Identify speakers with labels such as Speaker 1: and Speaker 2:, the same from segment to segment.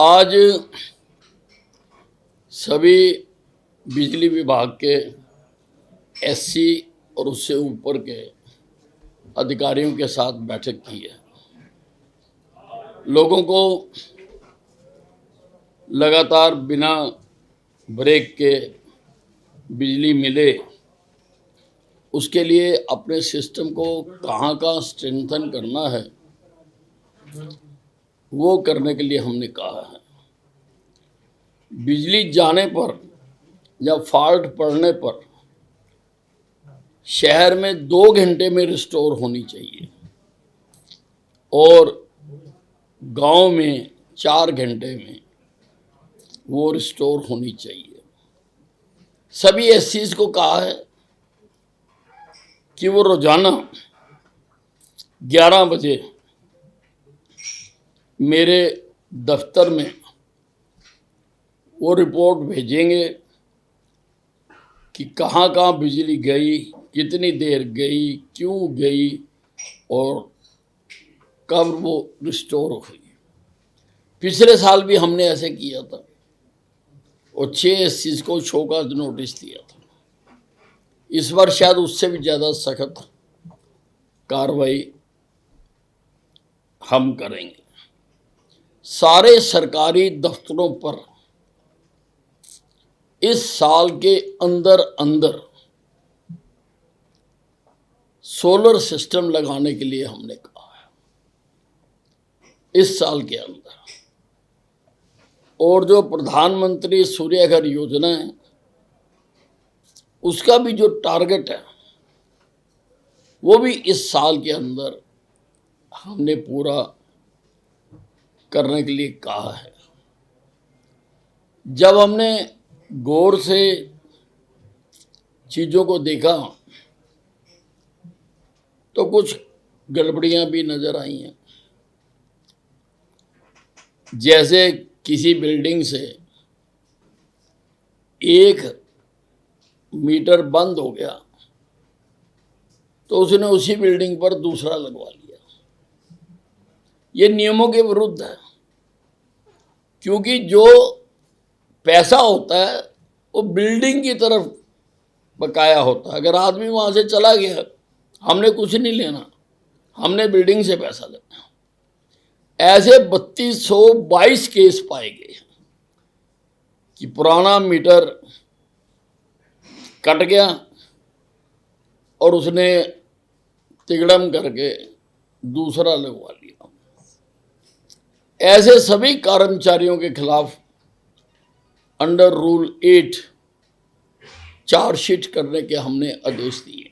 Speaker 1: आज सभी बिजली विभाग के एससी और उससे ऊपर के अधिकारियों के साथ बैठक की है। लोगों को लगातार बिना ब्रेक के बिजली मिले, उसके लिए अपने सिस्टम को कहाँ कहाँ स्ट्रेंथन करना है, वो करने के लिए हमने कहा है। बिजली जाने पर या फॉल्ट पड़ने पर शहर में 2 घंटे में रिस्टोर होनी चाहिए और गांव में 4 घंटे में वो रिस्टोर होनी चाहिए। सभी एससीज को कहा है कि वो रोजाना 11 बजे मेरे दफ्तर में वो रिपोर्ट भेजेंगे कि कहाँ कहाँ बिजली गई, कितनी देर गई, क्यों गई और कब वो रिस्टोर हुई। पिछले साल भी हमने ऐसे किया था और 6 एससीज को शोकॉज नोटिस दिया था। इस बार शायद उससे भी ज़्यादा सख्त कार्रवाई हम करेंगे। सारे सरकारी दफ्तरों पर इस साल के अंदर अंदर सोलर सिस्टम लगाने के लिए हमने कहा है, इस साल के अंदर। और जो प्रधानमंत्री सूर्य घर योजना है, उसका भी जो टारगेट है वो भी इस साल के अंदर हमने पूरा करने के लिए कहा है। जब हमने गौर से चीज़ों को देखा तो कुछ गड़बड़ियां भी नजर आई हैं। जैसे किसी बिल्डिंग से 1 मीटर बंद हो गया तो उसने उसी बिल्डिंग पर दूसरा लगवा लिया। ये नियमों के विरुद्ध है, क्योंकि जो पैसा होता है वो बिल्डिंग की तरफ बकाया होता है। अगर आदमी वहां से चला गया, हमने कुछ नहीं लेना, हमने बिल्डिंग से पैसा लेना। ऐसे 3222 केस पाए गए कि पुराना मीटर कट गया और उसने तिगड़म करके दूसरा लगवा लिया। ऐसे सभी कर्मचारियों के खिलाफ अंडर रूल 8 चार्जशीट करने के हमने आदेश दिए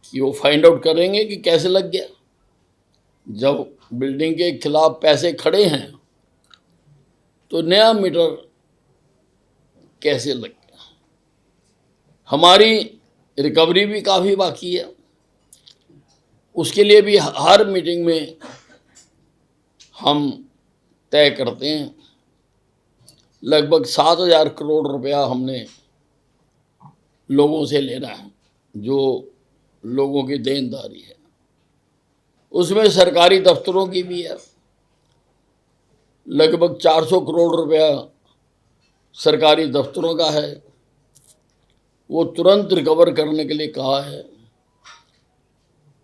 Speaker 1: कि वो फाइंड आउट करेंगे कि कैसे लग गया। जब बिल्डिंग के खिलाफ पैसे खड़े हैं तो नया मीटर कैसे लग गया। हमारी रिकवरी भी काफ़ी बाकी है, उसके लिए भी हर मीटिंग में हम तय करते हैं। लगभग 7,000 करोड़ रुपया हमने लोगों से लेना है, जो लोगों की देनदारी है। उसमें सरकारी दफ्तरों की भी है। लगभग 400 करोड़ रुपया सरकारी दफ्तरों का है, वो तुरंत रिकवर करने के लिए कहा है।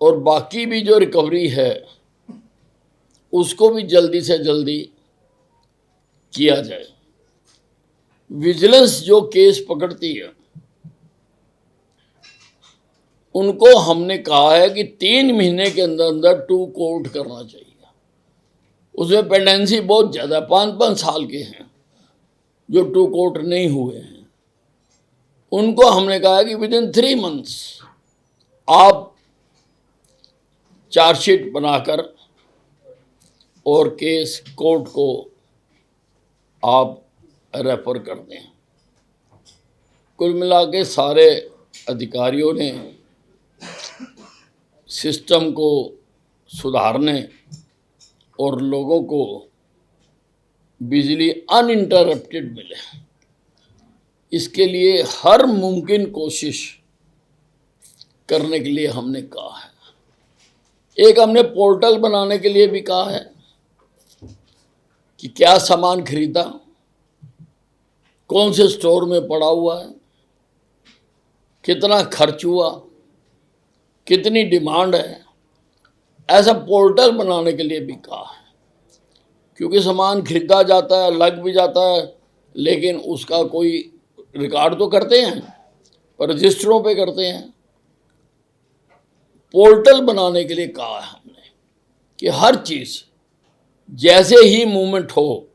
Speaker 1: और बाकी भी जो रिकवरी है उसको भी जल्दी से जल्दी किया जाए। विजिलेंस जो केस पकड़ती है उनको हमने कहा है कि 3 महीने के अंदर अंदर टू कोर्ट करना चाहिए। उसमें पेंडेंसी बहुत ज़्यादा, 5-5 साल के हैं जो टू कोर्ट नहीं हुए हैं। उनको हमने कहा कि विदिन 3 मंथ्स आप चार्जशीट बनाकर और केस कोर्ट को आप रेफर कर दें। कुल मिला के सारे अधिकारियों ने सिस्टम को सुधारने और लोगों को बिजली अनइंटरप्टेड मिले, इसके लिए हर मुमकिन कोशिश करने के लिए हमने कहा है। एक हमने पोर्टल बनाने के लिए भी कहा है कि क्या सामान खरीदा, कौन से स्टोर में पड़ा हुआ है, कितना खर्च हुआ, कितनी डिमांड है, ऐसा पोर्टल बनाने के लिए भी कहा है। क्योंकि सामान खरीदा जाता है, लग भी जाता है, लेकिन उसका कोई रिकॉर्ड तो करते हैं, पर रजिस्टरों पे करते हैं। पोर्टल बनाने के लिए कहा है हमने कि हर चीज़ जैसे ही मूवमेंट हो,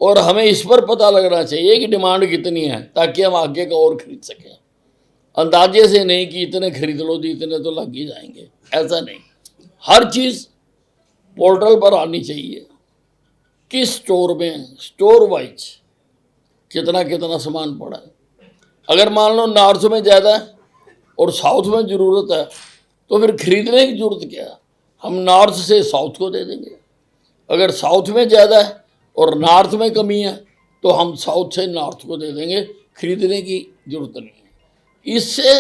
Speaker 1: और हमें इस पर पता लगना चाहिए कि डिमांड कितनी है, ताकि हम आगे का और खरीद सकें। अंदाजे से नहीं कि इतने खरीद लो तो इतने तो लग ही जाएंगे, ऐसा नहीं। हर चीज़ पोर्टल पर आनी चाहिए। किस स्टोर में, स्टोर वाइज कितना कितना सामान पड़ा है। अगर मान लो नॉर्थ में ज़्यादा है और साउथ में ज़रूरत है, तो फिर खरीदने की ज़रूरत क्या है, हम नॉर्थ से साउथ को दे देंगे। अगर साउथ में ज़्यादा है और नॉर्थ में कमी है, तो हम साउथ से नॉर्थ को दे देंगे, खरीदने की ज़रूरत नहीं है। इससे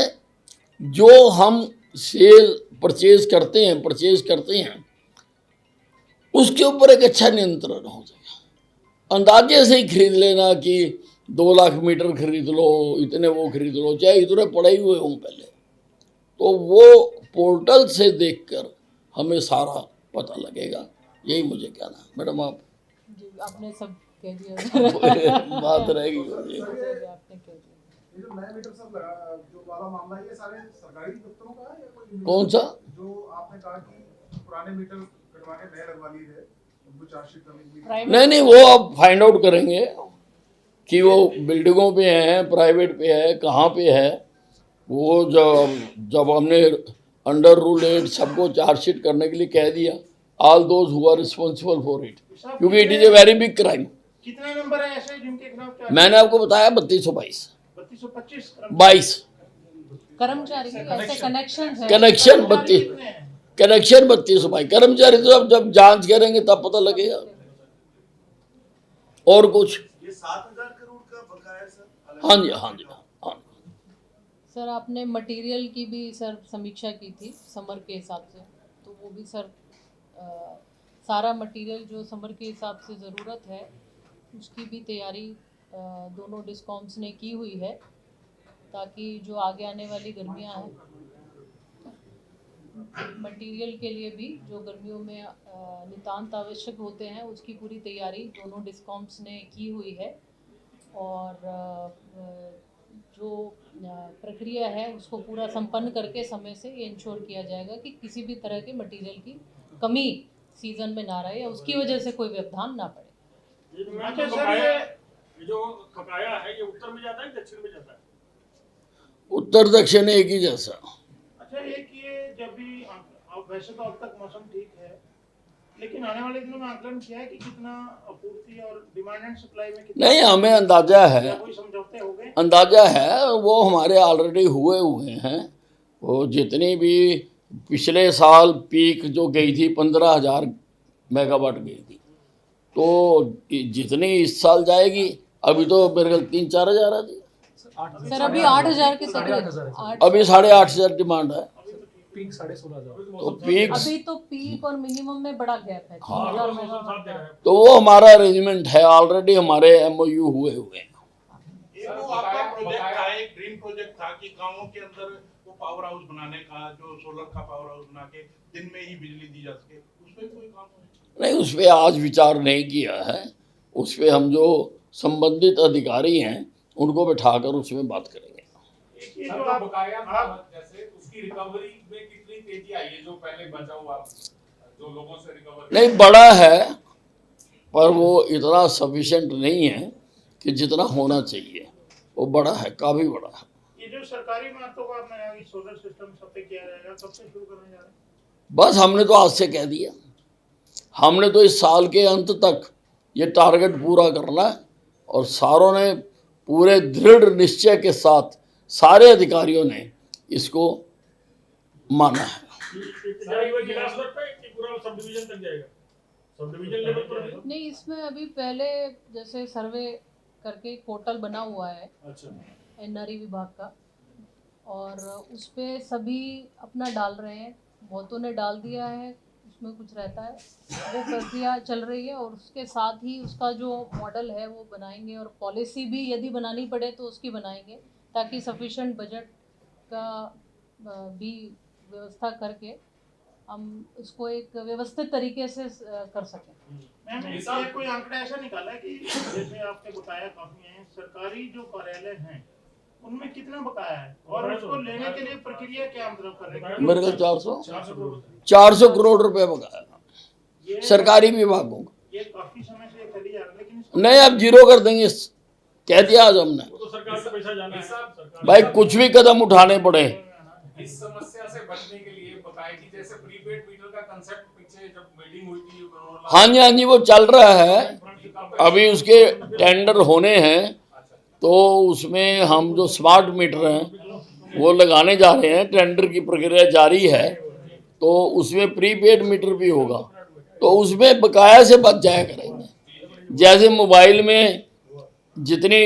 Speaker 1: जो हम सेल परचेज करते हैं उसके ऊपर एक अच्छा नियंत्रण हो जाएगा। अंदाजे से ही खरीद लेना कि 2 लाख मीटर खरीद लो, इतने वो खरीद लो, चाहे इतने पड़े ही हुए हों पहले, तो वो पोर्टल से देखकर हमें सारा पता लगेगा। यही मुझे कहना है। मैडम आप
Speaker 2: जी, आपने सब कह दिया।
Speaker 1: बात रहेगी मुझे।
Speaker 2: आपने कह दिया।
Speaker 3: ये जो नए मीटर सब लगा जो वाला मामला है, ये सारे सरकारी दफ्तरों का है या कोई
Speaker 1: कौन सा?
Speaker 3: जो आपने कहा कि पुराने मीटर कटवा के नए लगवा लिए थे, उनको चार्जशीट करने
Speaker 1: नहीं नहीं, वो अब फाइंड आउट करेंगे कि वो बिल्डिंगों पे है, प्राइवेट पे है, कहाँ पे है। वो जब हमने अंडर रूल 8 सबको चार्जशीट करने के लिए कह दिया, all those who are responsible for it, क्योंकि it is a very big crime.
Speaker 3: कितने नंबर है ऐसे जिनके खिलाफ
Speaker 1: मैंने आपको बताया 3222
Speaker 3: 3225
Speaker 2: कर्मचारी ऐसे कनेक्शन है,
Speaker 1: कनेक्शन 3222 कर्मचारी। तो जब जांच करेंगे तब पता लगेगा। और कुछ?
Speaker 3: ये 7,000 करोड़ का बकाया सर।
Speaker 1: हाँ जी, हाँ जी, हाँ।
Speaker 2: सर आपने मटेरियल की भी सर समीक्षा की थी समर के हिसाब से, तो वो भी सर सारा मटेरियल जो समर के हिसाब से ज़रूरत है उसकी भी तैयारी दोनों डिस्कॉम्स ने की हुई है, ताकि जो आगे आने वाली गर्मियां हैं मटेरियल के लिए भी जो गर्मियों में नितांत आवश्यक होते हैं उसकी पूरी तैयारी दोनों डिस्कॉम्स ने की हुई है। और जो प्रक्रिया है उसको पूरा संपन्न करके समय से ये इंश्योर किया जाएगा कि किसी भी तरह के मटेरियल की कमी सीजन में ना रहे या उसकी वजह से कोई व्यवधान ना पड़े।
Speaker 4: अच्छा सर, ये जो बकाया है ये उत्तर में जाता है दक्षिण में जाता है?
Speaker 1: उत्तर दक्षिण एक ही जैसा।
Speaker 3: अच्छा, एक ये जब भी वैसे तो अब तक मौसम ठीक है, लेकिन आने वाले दिनों में आकलन किया है कि कितना आपूर्ति और डिमांड एंड सप्लाई में कितना?
Speaker 1: नहीं, हमें अंदाजा है,
Speaker 3: कोई समझौते हो गए?
Speaker 1: अंदाजा है, वो हमारे ऑलरेडी हुए हैं। वो जितनी भी पिछले साल पीक जो गई थी 15,000 मेगावाट गई थी, तो जितनी इस साल जाएगी, अभी तो मेरे ख्याल 3-4 हज़ार आती।
Speaker 2: सर अभी 8,000 के
Speaker 1: अभी 8,500 डिमांड है,
Speaker 5: पीक 16,500।
Speaker 1: तो पीक
Speaker 2: अभी तो पीक और मिनिमम में बड़ा गैप है।
Speaker 1: तो वो हमारा अरेंजमेंट है, ऑलरेडी हमारे MOU हुए हैं।
Speaker 6: ये वो आपका प्रोजेक्ट था, एक ड्रीम प्रोजेक्ट था कि गांवों के अंदर वो पावर हाउस बनाने का, जो सोलर का पावर हाउस बना के दिन में ही बिजली दी जा सके, उसमें कोई काम
Speaker 1: नहीं, उस पर आज विचार नहीं किया है। उस पर हम जो संबंधित अधिकारी हैं उनको बिठाकर उसमें बात करेंगे।
Speaker 4: ये जो आप बकाया था जैसे उसकी रिकवरी में कितनी तेजी आई है, जो पहले बचा हुआ जो लोगों से रिकवर?
Speaker 1: नहीं, बड़ा है, पर वो इतना सफिशिएंट नहीं है कि जितना होना चाहिए। वो बड़ा है, काफी बड़ा है।
Speaker 3: ये जो सरकारी इमारतों को आपने सोलर सिस्टम सब पे किया जाएगा, कब से शुरू करने जा रहे हैं?
Speaker 1: बस हमने तो आज से कह दिया, हमने तो इस साल के अंत तक ये टारगेट पूरा करना है, और सारों ने पूरे दृढ़ निश्चय के साथ, सारे अधिकारियों ने इसको माना है।
Speaker 4: जिला स्तर पे कि पूरा सब डिवीजन तक जाएगा? सब डिवीजन लेवल पर
Speaker 2: नहीं, इसमें अभी पहले जैसे सर्वे करके पोर्टल बना हुआ है NRE विभाग का, और उस पे सभी अपना डाल रहे हैं। बहुतों ने डाल दिया है, उसमें कुछ रहता है, वो प्रक्रिया चल रही है। और उसके साथ ही उसका जो मॉडल है वो बनाएंगे, और पॉलिसी भी यदि बनानी पड़े तो उसकी बनाएंगे, ताकि सफिशेंट बजट का भी व्यवस्था करके हम इसको एक व्यवस्थित तरीके से कर सकें।
Speaker 3: मैम ये कोई आंकड़ा ऐसा निकाला है कि जैसे आपने बताया काफी हैं सरकारी जो कार्यालय हैं उनमें कितना बकाया है और उसको लेने के लिए प्रक्रिया क्या मतलब कर रहे हैं?
Speaker 1: मेरे को 400 करोड़ रुपए बकाया
Speaker 3: ये
Speaker 1: सरकारी विभागों को।
Speaker 3: ये काफी समय से चली जा रहा है, लेकिन इसको
Speaker 1: नहीं, अब जीरो कर देंगे, कह दिया आज हमने।
Speaker 5: वो तो सरकार का पैसा जाना है। सरकार
Speaker 1: भाई कुछ भी कदम उठाने पड़े।
Speaker 4: इस समस्या से बचने के लिए बताया कि जैसे प्रीपेड मीटर का कंसेप्ट पीछे जब मीटिंग हुई थी
Speaker 1: हाँ जी, वो चल रहा है, अभी उसके टेंडर होने हैं, तो उसमें हम जो स्मार्ट मीटर हैं वो लगाने जा रहे हैं। टेंडर की प्रक्रिया जारी है, तो उसमें प्रीपेड मीटर भी होगा, तो उसमें बकाया से बच जाया करेंगे। जैसे मोबाइल में जितनी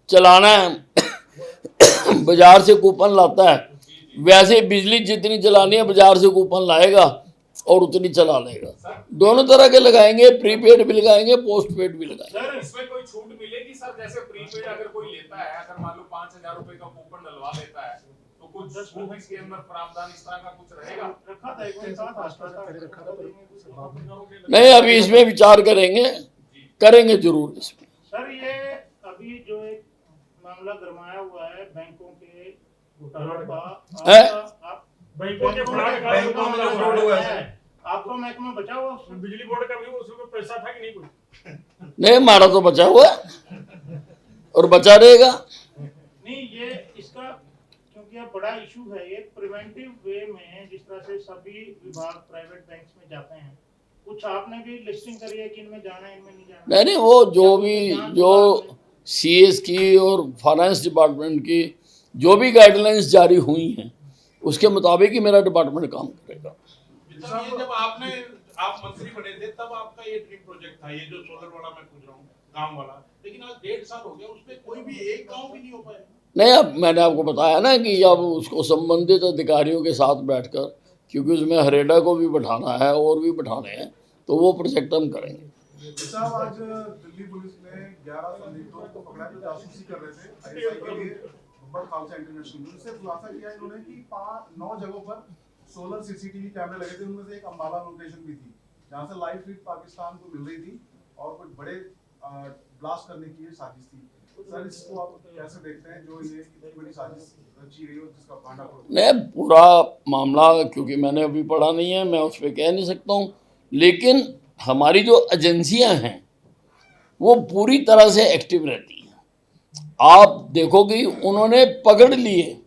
Speaker 1: चलाना है बाजार से कूपन लाता है, वैसे बिजली जितनी चलानी है बाजार से कूपन लाएगा और उतनी चला लेगा। दोनों तरह के लगाएंगे, प्रीपेड भी लगाएंगे, पोस्टपेड भी लगाएंगे।
Speaker 4: सर इसमें कोई छूट मिलेगी सर? जैसे प्रीपेड अगर कोई लेता है, अगर मान लो 5,000 रुपए का कूपन डलवा लेता है, तो कुछ छूट इसके अंदर प्रावधान इस तरह का कुछ रहेगा?
Speaker 3: रखा था एक साथ
Speaker 1: नहीं, अभी इसमें विचार करेंगे जरूर इसमें।
Speaker 3: सर ये अभी जो एक मामला गरमाया हुआ है बैंकों के घोटालों का,
Speaker 1: है?
Speaker 3: आप
Speaker 5: बैंकों के फ्रॉड का
Speaker 3: बैंकों में जो फ्रॉड हुआ है आपका महकमा बचा हुआ उसमें?
Speaker 5: बिजली बोर्ड का भी उसमें पैसा था कि नहीं कुछ?
Speaker 1: नहीं, हमारा तो बचा हुआ है और बचा रहेगा।
Speaker 3: नहीं ये इसका क्योंकि अब बड़ा इशू है, ये प्रिवेंटिव वे में जिस तरह से सभी विभाग प्राइवेट बैंक्स में जाते हैं, कुछ आपने भी लिस्टिंग करी है कि इनमें जाना है इनमें नहीं जाना?
Speaker 1: नहीं, वो जो CS की और फाइनेंस डिपार्टमेंट की जो भी गाइडलाइंस जारी हुई हैं उसके मुताबिक ही मेरा डिपार्टमेंट काम करेगा।
Speaker 6: ये जब आप मंत्री बने थे तब आपका ये ड्रीम प्रोजेक्ट था, ये जो सोलर वाला मैं पूछ रहा हूँ, गांव वाला, लेकिन आज 1.5 साल हो गया, उसमें कोई भी एक गांव भी नहीं हो पाया।
Speaker 1: नहीं, अब मैंने आपको बताया ना कि अब उसको संबंधित अधिकारियों के साथ बैठकर, क्योंकि उसमें हरेडा को भी बैठाना है और भी बैठाने हैं, तो वो प्रोजेक्ट हम करेंगे।
Speaker 7: साहब आज दिल्ली पुलिस ने 11 संदिग्धों को पकड़ा जो जासूसी कर रहे थे ISI के लिए बब्बर खालसा इंटरनेशनल। उनसे खुलासा किया इन्होंने कि 9 जगहों पर सोलर CCTV कैमरे लगे थे, उनमें से एक अम्बाला लोकेशन भी थी जहां से लाइव फीड पाकिस्तान को मिल रही थी और कुछ बड़े ब्लास्ट करने की साजिश थी। सर इसको आप कैसे देखते हैं जो ये इतनी बड़ी साजिश रची गई और जिसका भांडाफोड़?
Speaker 1: नहीं, पूरा मामला क्योंकि मैंने अभी पढ़ा नहीं है, मैं उस पर कह नहीं सकता हूँ, लेकिन हमारी जो एजेंसियां हैं वो पूरी तरह से एक्टिव रहती हैं। आप देखो कि उन्होंने पकड़ लिए,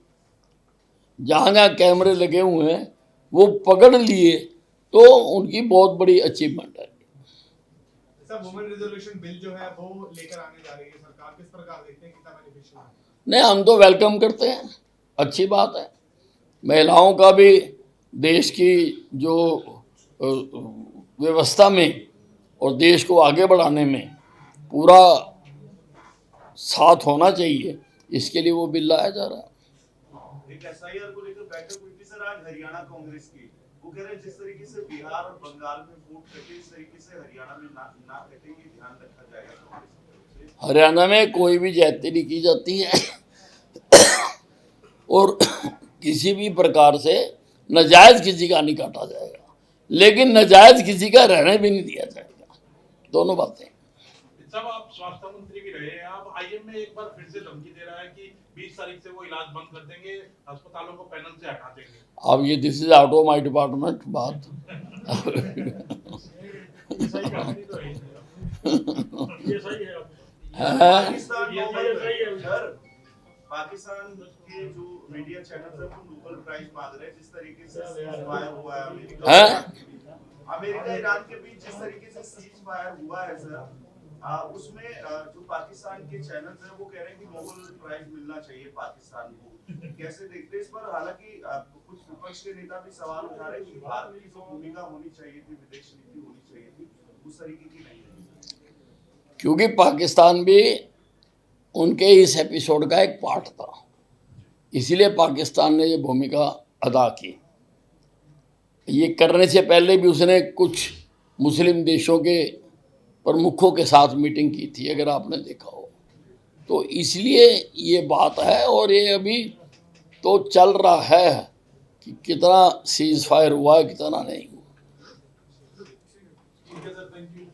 Speaker 1: जहाँ जहाँ कैमरे लगे हुए हैं वो पकड़ लिए, तो उनकी बहुत बड़ी अचीवमेंट है।
Speaker 8: सर वुमेन रिजोल्यूशन बिल जो है वो लेकर आने जा रही है सरकार, किस प्रकार देखते हैं, कितना बेनिफिशियल है?
Speaker 1: नहीं, हम तो वेलकम करते हैं, अच्छी बात है। महिलाओं का भी देश की जो व्यवस्था में और देश को आगे बढ़ाने में पूरा साथ होना चाहिए, इसके लिए वो बिल लाया जा रहा है।
Speaker 9: एक SIR को लेकर बैठक हुई थी सर आज हरियाणा कांग्रेस की, वो कह रहे हैं जिस तरीके से बिहार और बंगाल में वोट कटे इस तरीके से हरियाणा में ना कटे, ये ध्यान रखा जाएगा कांग्रेस से।
Speaker 1: हरियाणा में कोई भी ज्यादती नहीं की जाती है और किसी भी प्रकार से नाजायज किसी का नहीं काटा जाएगा, लेकिन नाजायज किसी का रहने भी नहीं दिया जाएगा। दोनों बातें।
Speaker 6: जब आप स्वास्थ्य मंत्री भी रहे हैं, आप IM में एक बार फिर से धमकी दे रहा है कि 20 तारीख से वो इलाज बंद कर देंगे, अस्पतालों को पैनल से हटा देंगे।
Speaker 1: अब ये this is out of my department बात।
Speaker 5: सही कहानी तो है, ये सही है।
Speaker 9: पाकिस्तान
Speaker 5: ये सही है।
Speaker 9: सर पाकिस्तान के जो मीडिया चैनल है वो नोबेल प्राइज मांग रहे हैं, जिस तरीके से सीज फायर हुआ है अमेरिका ईरान के बीच, जिस तरीके से सीज फायर हुआ है सर, उसमें जो पाकिस्तान के चैनल्स हैं वो कह रहे हैं कि नोबेल प्राइज मिलना चाहिए पाकिस्तान को। कैसे देखते हैं इस पर? हालांकि कुछ विपक्ष के नेता भी सवाल उठा रहे हैं कि भारत की जो भूमिका होनी चाहिए थी, विदेश नीति होनी चाहिए थी, उस तरीके की नहीं है,
Speaker 1: क्योंकि पाकिस्तान भी उनके इस एपिसोड का एक पार्ट था, इसीलिए पाकिस्तान ने ये भूमिका अदा की। ये करने से पहले भी उसने कुछ मुस्लिम देशों के प्रमुखों के साथ मीटिंग की थी, अगर आपने देखा हो। तो इसलिए ये बात है, और ये अभी तो चल रहा है कि कितना सीज फायर हुआ है, कितना नहीं हुआ।
Speaker 5: ठीक है सर, थैंक यू।